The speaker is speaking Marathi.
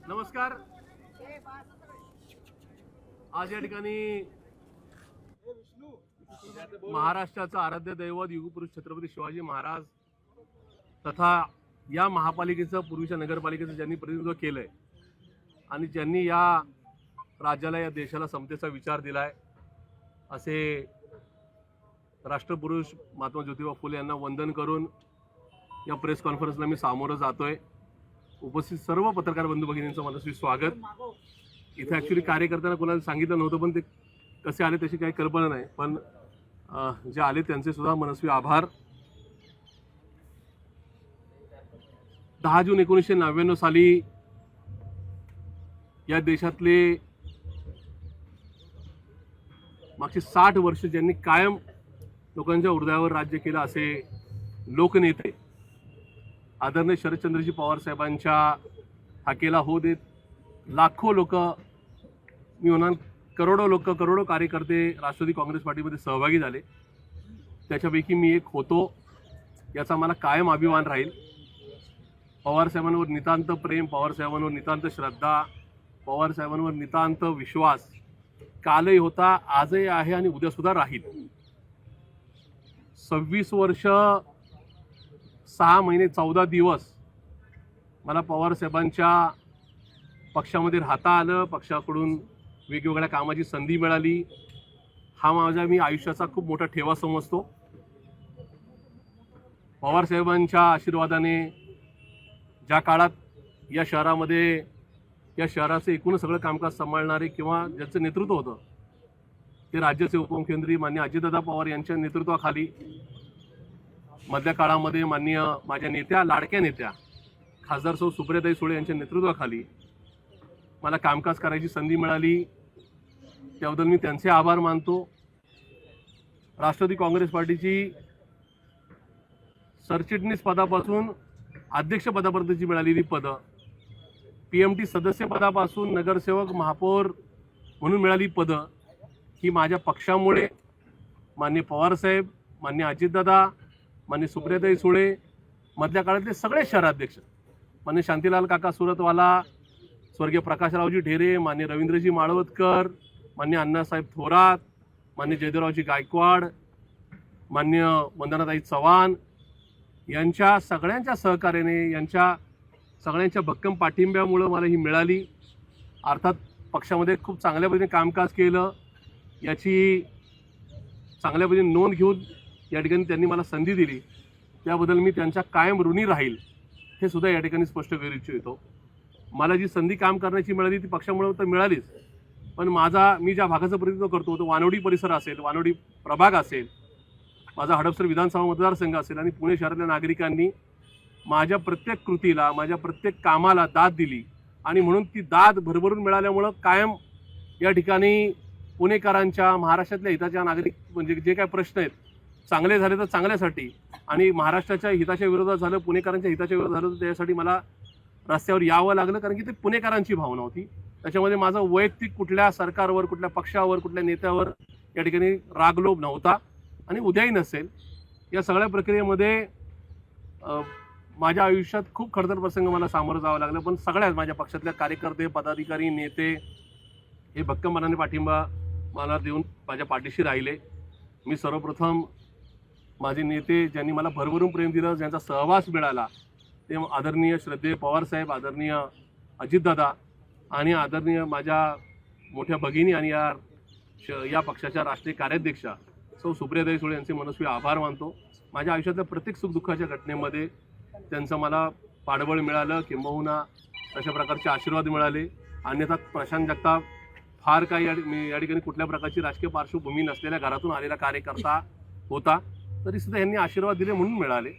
नमस्कार। आज या ठिकाणी महाराष्ट्राचा आराध्य दैवत युगपुरुष छत्रपती शिवाजी महाराज तथा या महापालिकेचं पूर्वीच्या नगरपालिकेचं ज्यांनी प्रतिनिधित्व केलंय आणि ज्यांनी या राज्याला या देशाला समतेचा विचार दिलाय असे राष्ट्रपुरुष महात्मा ज्योतिबा फुले यांना वंदन करून या प्रेस कॉन्फरन्सला मी सामोरं जातोय। उपस्थित सर्व पत्रकार बंधू भगिनींचं मनस्वी स्वागत। इथे ॲक्च्युली कार्यकर्त्यांना कोणाला सांगितलं नव्हतं, पण ते कसे आले त्याची काही कल्पना नाही, पण जे आले त्यांचे सुद्धा मनस्वी आभार। 10 जून 1999 साली या देशातले मागची 60 वर्ष ज्यांनी कायम लोकांच्या हृदयावर राज्य केलं असे लोकनेते आदरणीय शरदचंद्रजी पवार साहेबांच्या हाकेला हो देत लाखो लोक, मी म्हणणार करोडो लोक, करोडो कार्यकर्ते राष्ट्रवादी काँग्रेस पार्टीमध्ये सहभागी झाले। त्याच्यापैकी मी एक होतो, याचा मला कायम अभिमान राहील। पवार साहेबांवर नितांत प्रेम, पवार साहेबांवर नितांत श्रद्धा, पवार साहेबांवर नितांत विश्वास कालही होता, आजही आहे आणि उद्यासुद्धा राहील। 26 वर्ष 6 महिने 14 दिवस मला पवार साहेबांच्या पक्षामध्ये राहता आलं, पक्षाकडून वेगवेगळ्या कामाची संधी मिळाली। हा माझ्या मी आयुष्याचा खूप मोठा ठेवा समजतो। पवार साहेबांच्या आशीर्वादाने ज्या काळात या शहरामध्ये या शहराचं एकूण सगळं कामकाज सांभाळणारे किंवा ज्याचं नेतृत्व होतं ते राज्याचे उपमुख्यमंत्री माननीय अजितदादा पवार यांच्या नेतृत्वाखाली, मधल्या काळामध्ये माननीय माझ्या नेत्या, लाडक्या नेत्या खासदार सौ सुप्रियाताई सुळे यांच्या नेतृत्वाखाली मला कामकाज करायची संधी मिळाली, त्याबद्दल मी त्यांचे आभार मानतो। राष्ट्रवादी काँग्रेस पार्टीची सरचिटणीस पदापासून अध्यक्षपदापर्यंतची मिळालेली पदं, PMT सदस्य पदापासून नगरसेवक, महापौर म्हणून मिळाली पदं ही माझ्या पक्षामुळे माननीय पवारसाहेब, माननीय अजितदादा, माननीय सुप्रियाताई सुळे, मधल्या काळातले सगळे शहराध्यक्ष, माननीय शांतीलाल काका सुरतवाला, स्वर्गीय प्रकाशरावजी ढेरे, माननीय रवींद्रजी माळवतकर, माननीय अण्णासाहेब थोरात, माननीय जयदेवरावजी गायकवाड, माननीय वंदनाताई चव्हाण यांच्या सगळ्यांच्या सहकार्याने, यांच्या सगळ्यांच्या भक्कम पाठिंब्यामुळं मला ही मिळाली। अर्थात पक्षामध्ये खूप चांगल्या पद्धतीने कामकाज केलं याची चांगल्या पद्धतीने नोंद घेऊन या ठिकाणी त्यांनी मला संधी दिली, त्याबद्दल मी त्यांच्या कायम ऋणी राहील हे सुद्धा या ठिकाणी स्पष्ट करू इच्छितो। मला जी संधी काम करण्याची मिळाली ती पक्षामुळे तर मिळालीच, पण मी ज्या भागाचं प्रतिनिधित्व करतो तो वानवडी परिसर असेल, वानवडी प्रभाग असेल, माझा हडपसर विधानसभा मतदारसंघ असेल आणि पुणे शहरातल्या नागरिकांनी माझ्या प्रत्येक कृतीला, माझ्या प्रत्येक कामाला दाद दिली आणि म्हणून ती दाद भरभरून मिळाल्यामुळं कायम या ठिकाणी पुणेकरांच्या, महाराष्ट्रातल्या हिताच्या नागरिक म्हणजे जे काही प्रश्न आहेत चांगले झाले तर चांगल्यासाठी आणि महाराष्ट्राच्या हिताच्या विरोधात झालं, पुणेकरांच्या हिताच्या विरोधात झालं तर त्यासाठी मला रस्त्यावर यावं लागलं, कारण की ते पुणेकरांची भावना होती। त्याच्यामध्ये माझं वैयक्तिक कुठल्या सरकारवर, कुठल्या पक्षावर, कुठल्या नेत्यावर या ठिकाणी रागलोभ नव्हता आणि उद्याही नसेल। या सगळ्या प्रक्रियेमध्ये माझ्या आयुष्यात खूप खडतर प्रसंग मला सामोरं जावं लागलं, पण सगळ्याच माझ्या पक्षातल्या कार्यकर्ते, पदाधिकारी, नेते हे भक्कमपणाने पाठिंबा मला देऊन माझ्या पाठीशी राहिले। मी सर्वप्रथम माझे नेते ज्यांनी मला भरभरून प्रेम दिलं, ज्यांचा सहवास मिळाला, ते आदरणीय श्रद्धेय पवारसाहेब, आदरणीय अजितदादा आणि आदरणीय माझ्या मोठ्या भगिनी आणि या पक्षाच्या राष्ट्रीय कार्याध्यक्षा सौ सुप्रियाताई सुळे यांचे मनस्वी आभार मानतो। माझ्या आयुष्यातल्या प्रत्येक सुखदुःखाच्या घटनेमध्ये त्यांचं मला पाठबळ मिळालं, किंबहुना अशा प्रकारचे आशीर्वाद मिळाले। अन्यथा प्रशांत जगताप फार काही या ठिकाणी कुठल्या प्रकारची राजकीय पार्श्वभूमी नसलेल्या घरातून आलेला कार्यकर्ता होता, तरी सुद्धा यांनी आशीर्वाद दिले म्हणून मिळाले।